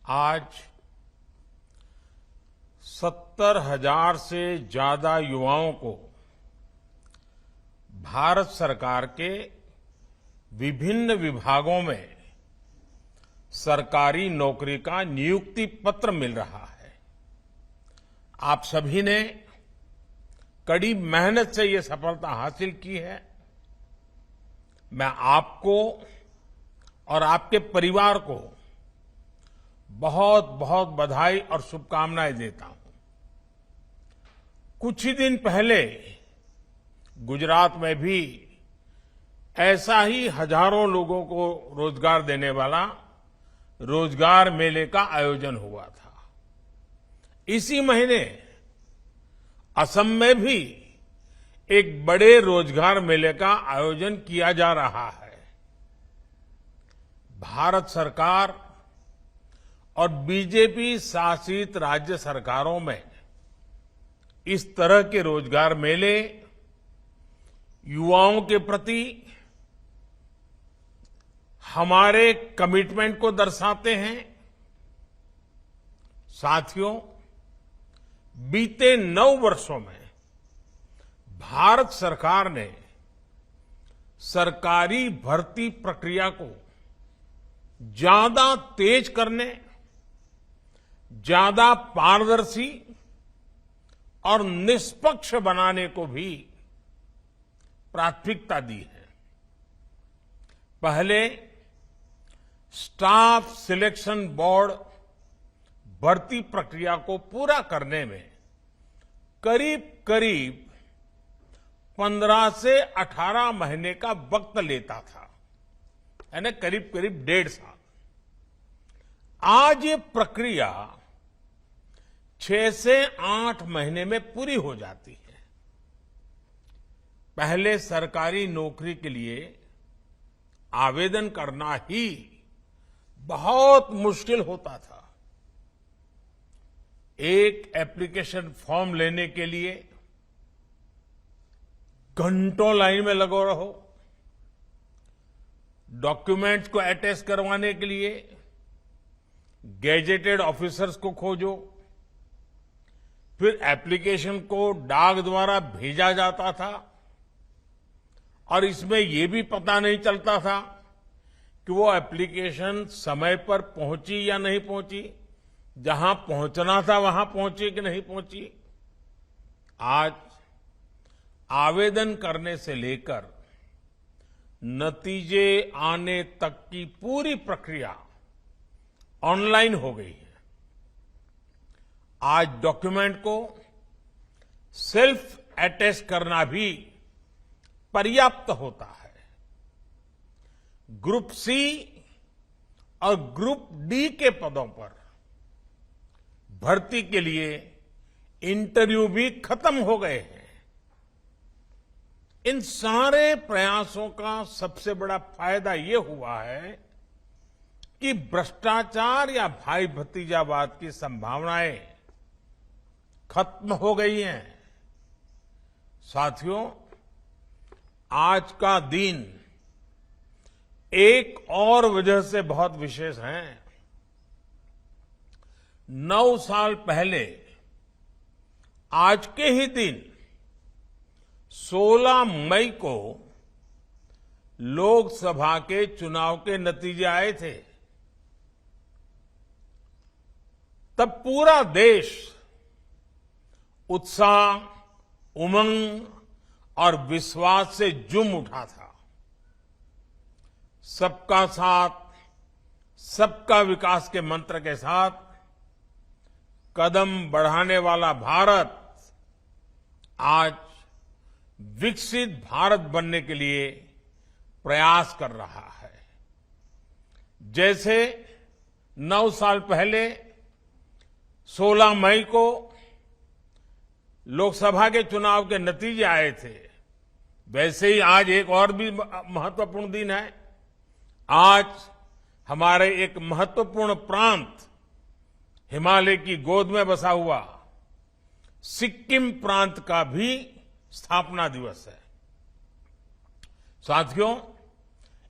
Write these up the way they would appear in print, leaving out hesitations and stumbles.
आज 70,000 से ज्यादा युवाओं को भारत सरकार के विभिन्न विभागों में सरकारी नौकरी का नियुक्ति पत्र मिल रहा है। आप सभी ने कड़ी मेहनत से ये सफलता हासिल की है। मैं आपको और आपके परिवार को बहुत बहुत बधाई और शुभकामनाएं देता हूं। कुछ ही दिन पहले गुजरात में भी ऐसा ही हजारों लोगों को रोजगार देने वाला रोजगार मेले का आयोजन हुआ था। इसी महीने असम में भी एक बड़े रोजगार मेले का आयोजन किया जा रहा है। भारत सरकार और बीजेपी शासित राज्य सरकारों में इस तरह के रोजगार मेले युवाओं के प्रति हमारे कमिटमेंट को दर्शाते हैं। साथियों, बीते 9 वर्षों में भारत सरकार ने सरकारी भर्ती प्रक्रिया को ज्यादा तेज करने, ज्यादा पारदर्शी और निष्पक्ष बनाने को भी प्राथमिकता दी है। पहले स्टाफ सिलेक्शन बोर्ड भर्ती प्रक्रिया को पूरा करने में करीब करीब 15 से 18 महीने का वक्त लेता था, यानी करीब करीब 1.5 साल। आज ये प्रक्रिया 6 से 8 महीने में पूरी हो जाती है। पहले सरकारी नौकरी के लिए आवेदन करना ही बहुत मुश्किल होता था। एक एप्लीकेशन फॉर्म लेने के लिए घंटों लाइन में लगो रहो, डॉक्यूमेंट्स को अटैच करवाने के लिए गैजेटेड ऑफिसर्स को खोजो, फिर एप्लीकेशन को डाक द्वारा भेजा जाता था और इसमें यह भी पता नहीं चलता था कि वो एप्लीकेशन समय पर पहुंची या नहीं पहुंची, जहां पहुंचना था वहां पहुंची कि नहीं पहुंची। आज आवेदन करने से लेकर नतीजे आने तक की पूरी प्रक्रिया ऑनलाइन हो गई है। आज डॉक्यूमेंट को सेल्फ अटेस्ट करना भी पर्याप्त होता है। ग्रुप सी और ग्रुप डी के पदों पर भर्ती के लिए इंटरव्यू भी खत्म हो गए हैं। इन सारे प्रयासों का सबसे बड़ा फायदा ये हुआ है कि भ्रष्टाचार या भाई भतीजावाद की संभावनाएं खत्म हो गई हैं। साथियों, आज का दिन एक और वजह से बहुत विशेष है। 9 साल पहले आज के ही दिन 16 मई को लोकसभा के चुनाव के नतीजे आए थे। तब पूरा देश उत्साह, उमंग और विश्वास से झूम उठा था। सबका साथ, सबका विकास के मंत्र के साथ कदम बढ़ाने वाला भारत आज विकसित भारत बनने के लिए प्रयास कर रहा है। जैसे 9 साल पहले 16 मई को लोकसभा के चुनाव के नतीजे आए थे, वैसे ही आज एक और भी महत्वपूर्ण दिन है। आज हमारे एक महत्वपूर्ण प्रांत, हिमालय की गोद में बसा हुआ सिक्किम प्रांत का भी स्थापना दिवस है। साथियों,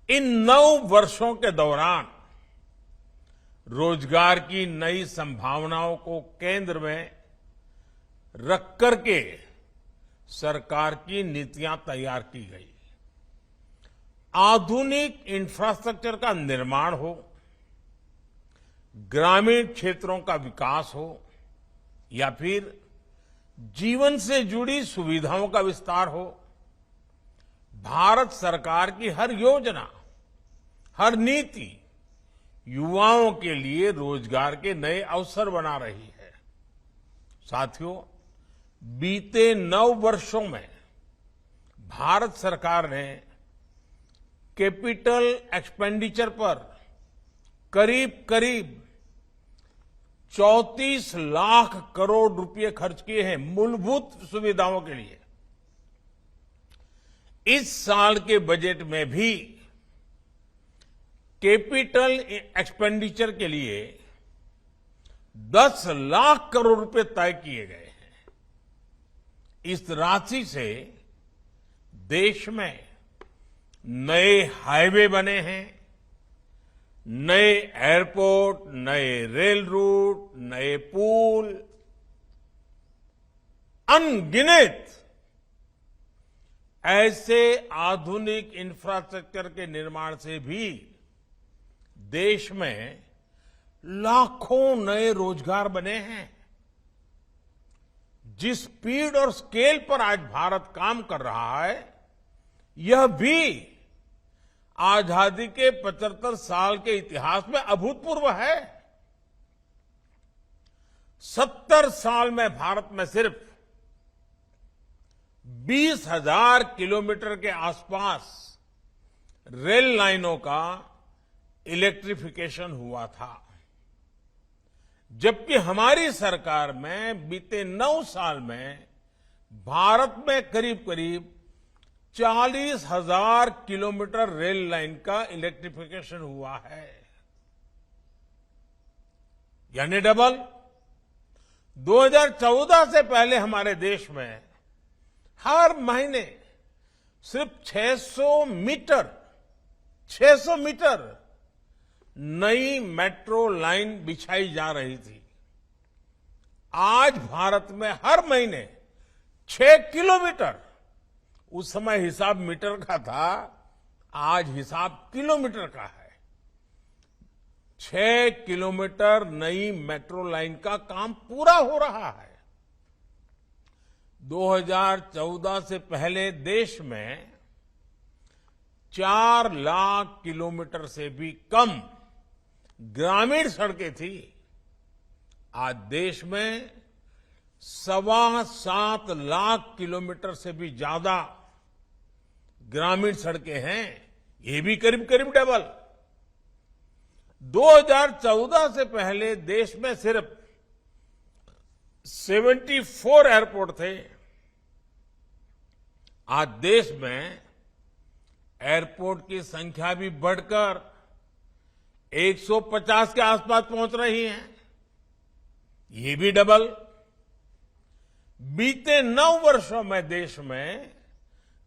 इन 9 वर्षों के दौरान रोजगार की नई संभावनाओं को केंद्र में रख करके सरकार की नीतियां तैयार की गई। आधुनिक इंफ्रास्ट्रक्चर का निर्माण हो, ग्रामीण क्षेत्रों का विकास हो या फिर जीवन से जुड़ी सुविधाओं का विस्तार हो, भारत सरकार की हर योजना, हर नीति युवाओं के लिए रोजगार के नए अवसर बना रही है। साथियों, बीते 9 वर्षों में भारत सरकार ने कैपिटल एक्सपेंडिचर पर करीब 34 लाख करोड़ रुपए खर्च किए हैं मूलभूत सुविधाओं के लिए। इस साल के बजट में भी कैपिटल एक्सपेंडिचर के लिए 10 लाख करोड़ रुपए तय किए गए हैं। इस राशि से देश में नए हाईवे बने हैं, नए एयरपोर्ट, नए रेल रूट, नए पुल, अनगिनत ऐसे आधुनिक इंफ्रास्ट्रक्चर के निर्माण से भी देश में लाखों नए रोजगार बने हैं। जिस स्पीड और स्केल पर आज भारत काम कर रहा है, यह भी आजादी के 75 साल के इतिहास में अभूतपूर्व है। 70 साल में भारत में सिर्फ 20,000 किलोमीटर के आसपास रेल लाइनों का इलेक्ट्रिफिकेशन हुआ था, जबकि हमारी सरकार में बीते 9 साल में भारत में करीब 40,000 किलोमीटर रेल लाइन का इलेक्ट्रिफिकेशन हुआ है, यानी डबल। 2014 से पहले हमारे देश में हर महीने सिर्फ 600 मीटर नई मेट्रो लाइन बिछाई जा रही थी। आज भारत में हर महीने 6 किलोमीटर, उस समय हिसाब मीटर का था, आज हिसाब किलोमीटर का है, 6 किलोमीटर नई मेट्रो लाइन का काम पूरा हो रहा है। 2014 से पहले देश में 4 लाख किलोमीटर से भी कम ग्रामीण सड़कें थी। आज देश में 7.25 लाख किलोमीटर से भी ज्यादा ग्रामीण सड़कें हैं, ये भी करीब डबल। 2014 से पहले देश में सिर्फ 74 एयरपोर्ट थे। आज देश में एयरपोर्ट की संख्या भी बढ़कर 150 के आसपास पहुंच रही है, ये भी डबल। बीते 9 वर्षों में देश में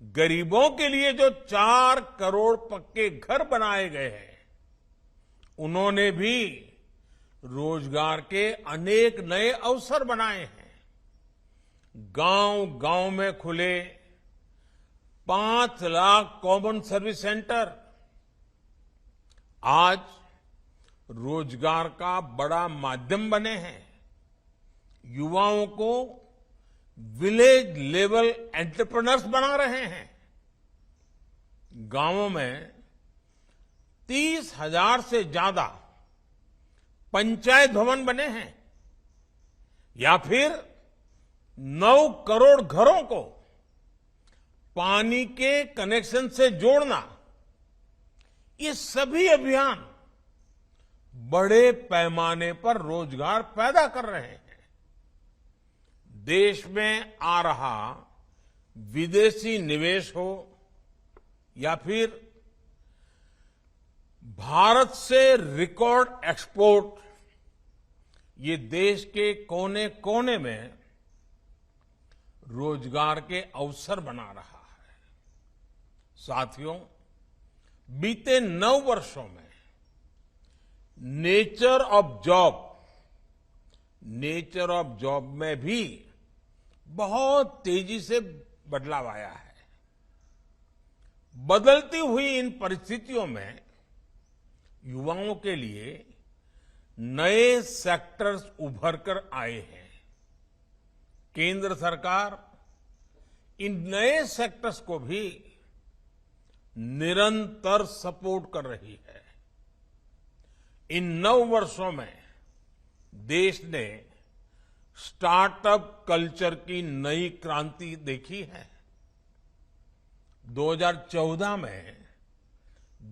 गरीबों के लिए जो 4 करोड़ पक्के घर बनाए गए हैं, उन्होंने भी रोजगार के अनेक नए अवसर बनाए हैं। गांव-गांव में खुले 5 लाख कॉमन सर्विस सेंटर आज रोजगार का बड़ा माध्यम बने हैं। युवाओं को विलेज लेवल एंटरप्रेन्योर्स बना रहे हैं। गांवों में 30,000 से ज्यादा पंचायत भवन बने हैं, या फिर 9 करोड़ घरों को पानी के कनेक्शन से जोड़ना, ये सभी अभियान बड़े पैमाने पर रोजगार पैदा कर रहे हैं। देश में आ रहा विदेशी निवेश हो या फिर भारत से रिकॉर्ड एक्सपोर्ट, ये देश के कोने कोने में रोजगार के अवसर बना रहा है। साथियों, बीते 9 वर्षों में नेचर ऑफ जॉब में भी बहुत तेजी से बदलाव आया है। बदलती हुई इन परिस्थितियों में युवाओं के लिए नए सेक्टर्स उभर कर आए हैं। केंद्र सरकार इन नए सेक्टर्स को भी निरंतर सपोर्ट कर रही है। इन 9 वर्षों में देश ने स्टार्टअप कल्चर की नई क्रांति देखी है। 2014 में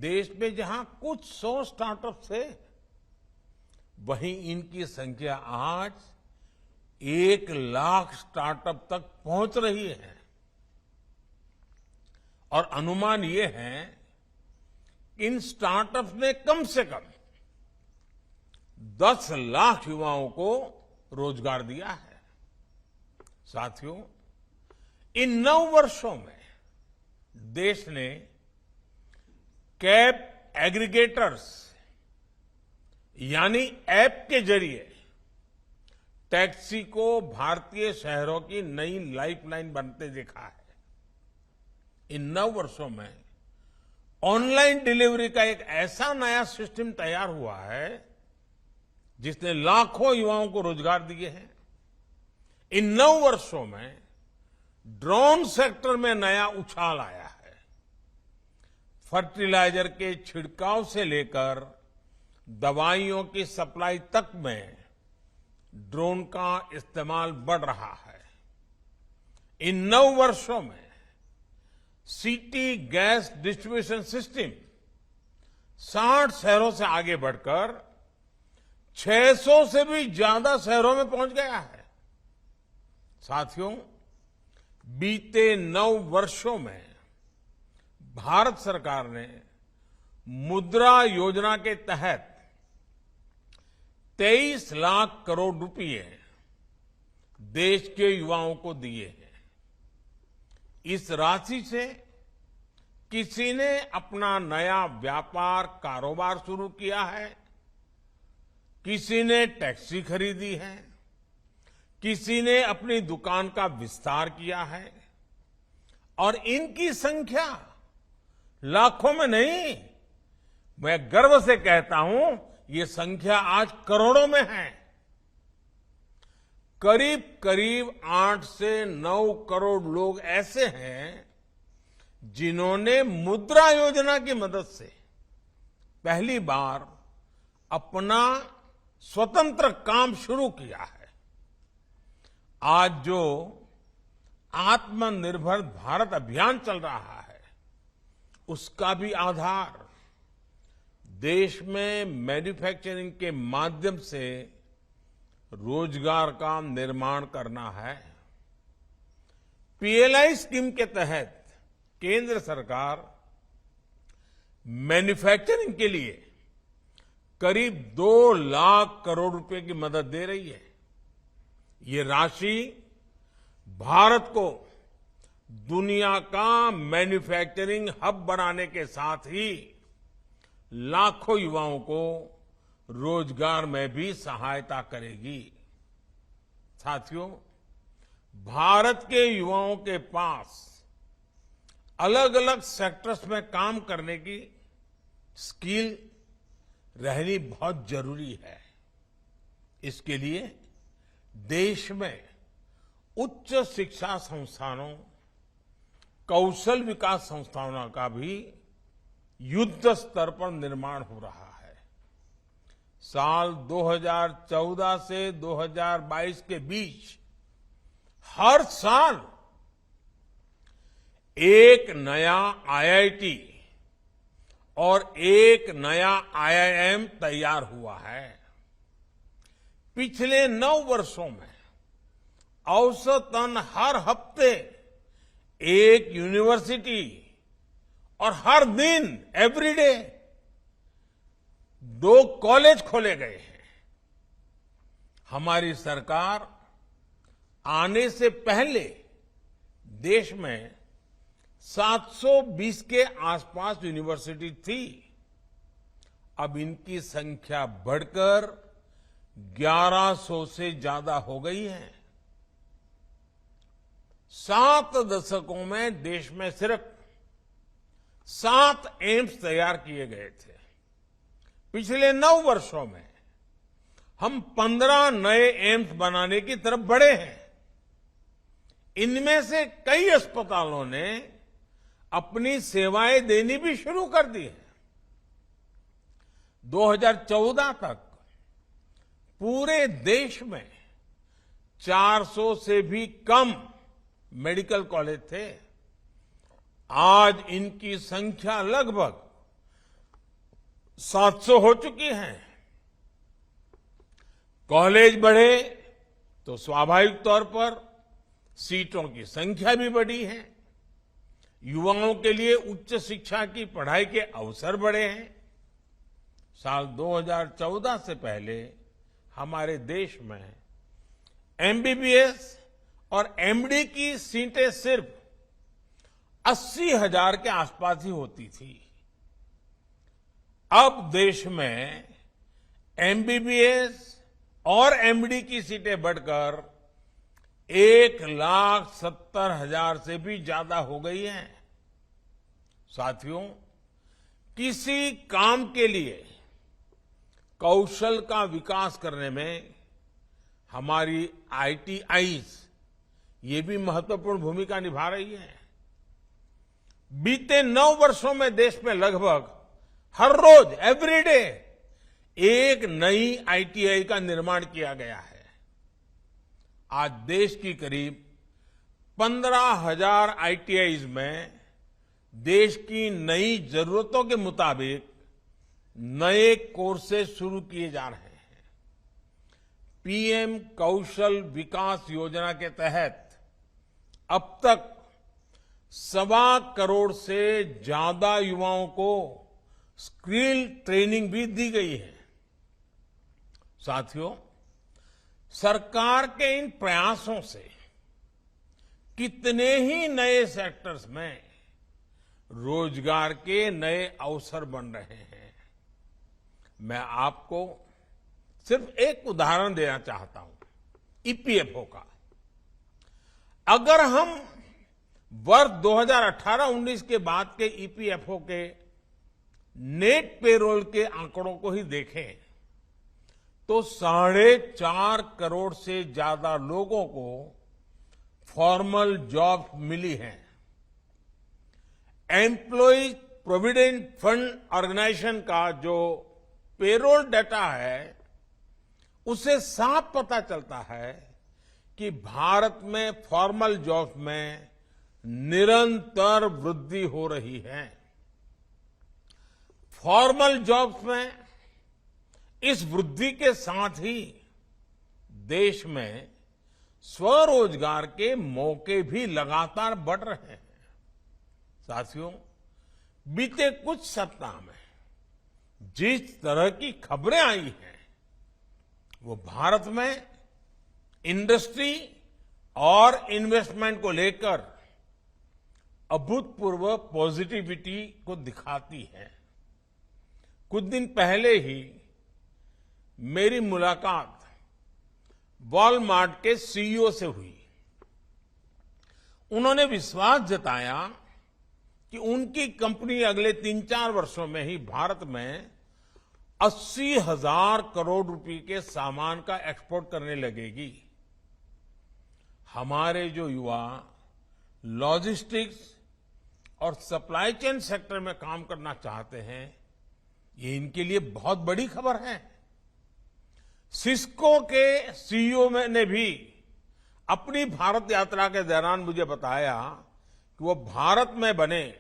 देश में जहां कुछ 100 स्टार्टअप थे, वहीं इनकी संख्या आज 1 लाख स्टार्टअप तक पहुंच रही है। और अनुमान ये है कि इन स्टार्टअप्स ने कम से कम 10 लाख युवाओं को रोजगार दिया है। साथियों, इन 9 वर्षों में देश ने कैब एग्रीगेटर्स यानी ऐप के जरिए टैक्सी को भारतीय शहरों की नई लाइफलाइन बनते देखा है। इन 9 वर्षों में ऑनलाइन डिलीवरी का एक ऐसा नया सिस्टम तैयार हुआ है जिसने लाखों युवाओं को रोजगार दिए हैं। इन 9 वर्षों में ड्रोन सेक्टर में नया उछाल आया है। फर्टिलाइजर के छिड़काव से लेकर दवाइयों की सप्लाई तक में ड्रोन का इस्तेमाल बढ़ रहा है। इन 9 वर्षों में सिटी गैस डिस्ट्रीब्यूशन सिस्टम 60 शहरों से आगे बढ़कर 600 से भी ज्यादा शहरों में पहुंच गया है। साथियों, बीते 9 वर्षों में भारत सरकार ने मुद्रा योजना के तहत 23 लाख करोड़ रुपए देश के युवाओं को दिए हैं। इस राशि से किसी ने अपना नया व्यापार कारोबार शुरू किया है, किसी ने टैक्सी खरीदी है, किसी ने अपनी दुकान का विस्तार किया है। और इनकी संख्या लाखों में नहीं, मैं गर्व से कहता हूं ये संख्या आज करोड़ों में है। करीब करीब 8 से 9 करोड़ लोग ऐसे हैं जिन्होंने मुद्रा योजना की मदद से पहली बार अपना स्वतंत्र काम शुरू किया है। आज जो आत्मनिर्भर भारत अभियान चल रहा है, उसका भी आधार देश में मैन्युफैक्चरिंग के माध्यम से रोजगार का निर्माण करना है। पीएलआई स्कीम के तहत केंद्र सरकार मैन्युफैक्चरिंग के लिए करीब 2 लाख करोड़ रुपए की मदद दे रही है। ये राशि भारत को दुनिया का मैन्युफैक्चरिंग हब बनाने के साथ ही लाखों युवाओं को रोजगार में भी सहायता करेगी। साथियों, भारत के युवाओं के पास अलग अलग सेक्टर्स में काम करने की स्किल रहनी बहुत जरूरी है। इसके लिए देश में उच्च शिक्षा संस्थानों, कौशल विकास संस्थानों का भी युद्ध स्तर पर निर्माण हो रहा है। साल 2014 से 2022 के बीच हर साल एक नया आईआईटी और एक नया आईआईएम तैयार हुआ है। पिछले 9 वर्षों में औसतन हर हफ्ते एक यूनिवर्सिटी और हर दिन एवरीडे 2 कॉलेज खोले गए हैं। हमारी सरकार आने से पहले देश में 720 के आसपास यूनिवर्सिटी थी। अब इनकी संख्या बढ़कर 1100 से ज्यादा हो गई है। 7 दशकों में देश में सिर्फ 7 एम्स तैयार किए गए थे। पिछले 9 वर्षों में हम 15 नए एम्स बनाने की तरफ बढ़े हैं। इनमें से कई अस्पतालों ने अपनी सेवाएं देनी भी शुरू कर दी है। 2014 तक पूरे देश में 400 से भी कम मेडिकल कॉलेज थे। आज इनकी संख्या लगभग 700 हो चुकी है। कॉलेज बढ़े तो स्वाभाविक तौर पर सीटों की संख्या भी बढ़ी है। युवाओं के लिए उच्च शिक्षा की पढ़ाई के अवसर बढ़े हैं। साल 2014 से पहले हमारे देश में एमबीबीएस और एमडी की सीटें सिर्फ 80,000 के आसपास ही होती थी। अब देश में एमबीबीएस और एमडी की सीटें बढ़कर 1,70,000 से भी ज्यादा हो गई हैं। साथियों, किसी काम के लिए कौशल का विकास करने में हमारी आईटीआईज ये भी महत्वपूर्ण भूमिका निभा रही है। बीते 9 वर्षों में देश में लगभग हर रोज एवरीडे एक नई आईटीआई का निर्माण किया गया है। आज देश की करीब 15,000 आईटीआईज में देश की नई जरूरतों के मुताबिक नए कोर्सेज शुरू किए जा रहे हैं। पीएम कौशल विकास योजना के तहत अब तक 1.25 करोड़ से ज्यादा युवाओं को स्किल ट्रेनिंग भी दी गई है। साथियों, सरकार के इन प्रयासों से कितने ही नए सेक्टर्स में रोजगार के नए अवसर बन रहे हैं। मैं आपको सिर्फ एक उदाहरण देना चाहता हूं, ईपीएफओ का। अगर हम वर्ष 2018-19 के बाद के ईपीएफओ के नेट पेरोल के आंकड़ों को ही देखें तो 4.5 करोड़ से ज्यादा लोगों को फॉर्मल जॉब मिली है। एम्प्लॉयज प्रोविडेंट फंड ऑर्गेनाइजेशन का जो पेरोल डाटा है उससे साफ पता चलता है कि भारत में फॉर्मल जॉब में निरंतर वृद्धि हो रही है। फॉर्मल जॉब्स में इस वृद्धि के साथ ही देश में स्वरोजगार के मौके भी लगातार बढ़ रहे हैं। साथियों, बीते कुछ सप्ताह में जिस तरह की खबरें आई हैं वो भारत में इंडस्ट्री और इन्वेस्टमेंट को लेकर अभूतपूर्व पॉजिटिविटी को दिखाती है। कुछ दिन पहले ही मेरी मुलाकात वॉलमार्ट के सीईओ से हुई। उन्होंने विश्वास जताया कि उनकी कंपनी अगले 3-4 वर्षों में ही भारत में 80,000 करोड़ रुपए के सामान का एक्सपोर्ट करने लगेगी। हमारे जो युवा लॉजिस्टिक्स और सप्लाई चेन सेक्टर में काम करना चाहते हैं, ये इनके लिए बहुत बड़ी खबर है। सिस्को के सीईओ ने भी अपनी भारत यात्रा के दौरान मुझे बताया कि वो भारत में बने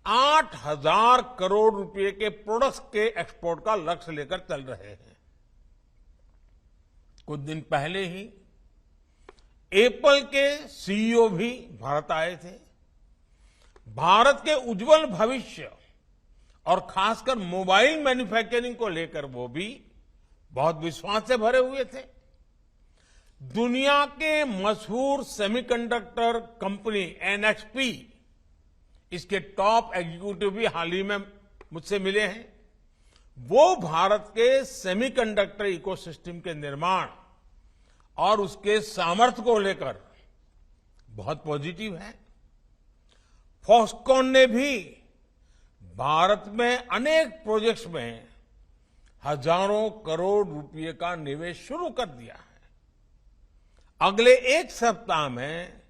8,000 करोड़ रुपए के प्रोडक्ट्स के एक्सपोर्ट का लक्ष्य लेकर चल रहे हैं। कुछ दिन पहले ही एप्पल के सीईओ भी भारत आए थे। भारत के उज्जवल भविष्य और खासकर मोबाइल मैन्युफैक्चरिंग को लेकर वो भी बहुत विश्वास से भरे हुए थे। दुनिया के मशहूर सेमीकंडक्टर कंपनी एनएक्सपी, इसके टॉप एग्जीक्यूटिव भी हाल ही में मुझसे मिले हैं। वो भारत के सेमीकंडक्टर इकोसिस्टम के निर्माण और उसके सामर्थ्य को लेकर बहुत पॉजिटिव है। फॉक्सकॉन ने भी भारत में अनेक प्रोजेक्ट्स में हजारों करोड़ रुपए का निवेश शुरू कर दिया है। अगले एक सप्ताह में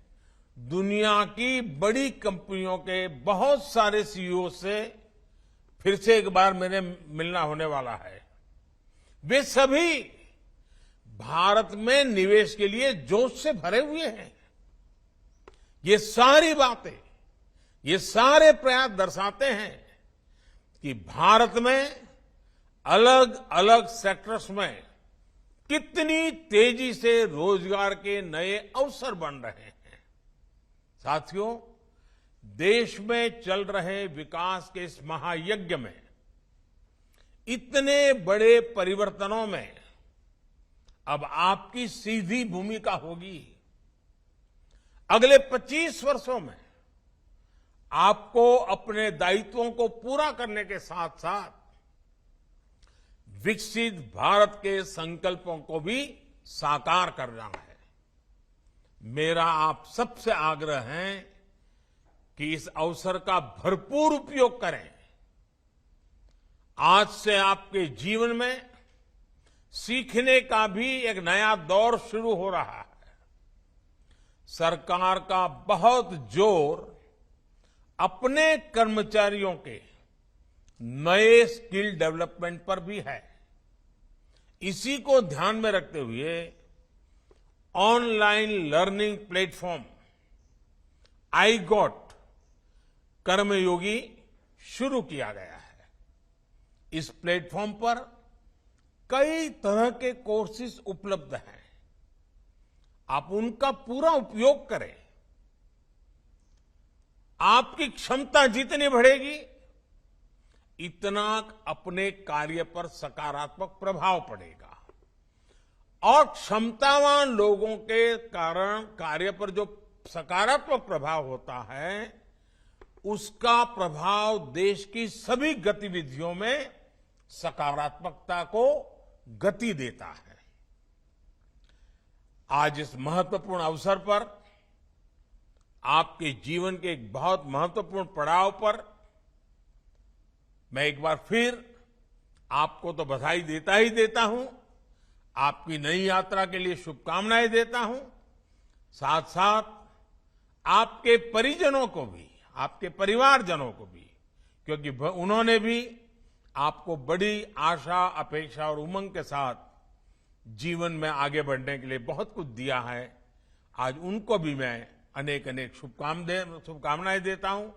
दुनिया की बड़ी कंपनियों के बहुत सारे सीईओ से फिर से एक बार मेरे मिलना होने वाला है। वे सभी भारत में निवेश के लिए जोश से भरे हुए हैं। ये सारी बातें, ये सारे प्रयास दर्शाते हैं कि भारत में अलग अलग सेक्टर्स में कितनी तेजी से रोजगार के नए अवसर बन रहे हैं। साथियों, देश में चल रहे विकास के इस महायज्ञ में इतने बड़े परिवर्तनों में अब आपकी सीधी भूमिका होगी। अगले 25 वर्षों में आपको अपने दायित्वों को पूरा करने के साथ साथ विकसित भारत के संकल्पों को भी साकार करना है। मेरा आप सबसे आग्रह है कि इस अवसर का भरपूर उपयोग करें। आज से आपके जीवन में सीखने का भी एक नया दौर शुरू हो रहा है। सरकार का बहुत जोर अपने कर्मचारियों के नए स्किल डेवलपमेंट पर भी है। इसी को ध्यान में रखते हुए ऑनलाइन लर्निंग प्लेटफॉर्म iGOT कर्मयोगी शुरू किया गया है। इस प्लेटफॉर्म पर कई तरह के कोर्सेज उपलब्ध हैं। आप उनका पूरा उपयोग करें। आपकी क्षमता जितनी बढ़ेगी, इतना अपने कार्य पर सकारात्मक प्रभाव पड़ेगा और क्षमतावान लोगों के कारण कार्य पर जो सकारात्मक प्रभाव होता है, उसका प्रभाव देश की सभी गतिविधियों में सकारात्मकता को गति देता है। आज इस महत्वपूर्ण अवसर पर आपके जीवन के एक बहुत महत्वपूर्ण पड़ाव पर मैं एक बार फिर आपको तो बधाई देता ही देता हूं, आपकी नई यात्रा के लिए शुभकामनाएं देता हूं। साथ साथ आपके परिजनों को भी, आपके परिवारजनों को भी, क्योंकि उन्होंने भी आपको बड़ी आशा, अपेक्षा और उमंग के साथ जीवन में आगे बढ़ने के लिए बहुत कुछ दिया है। आज उनको भी मैं अनेक अनेक शुभकामनाएं देता हूं।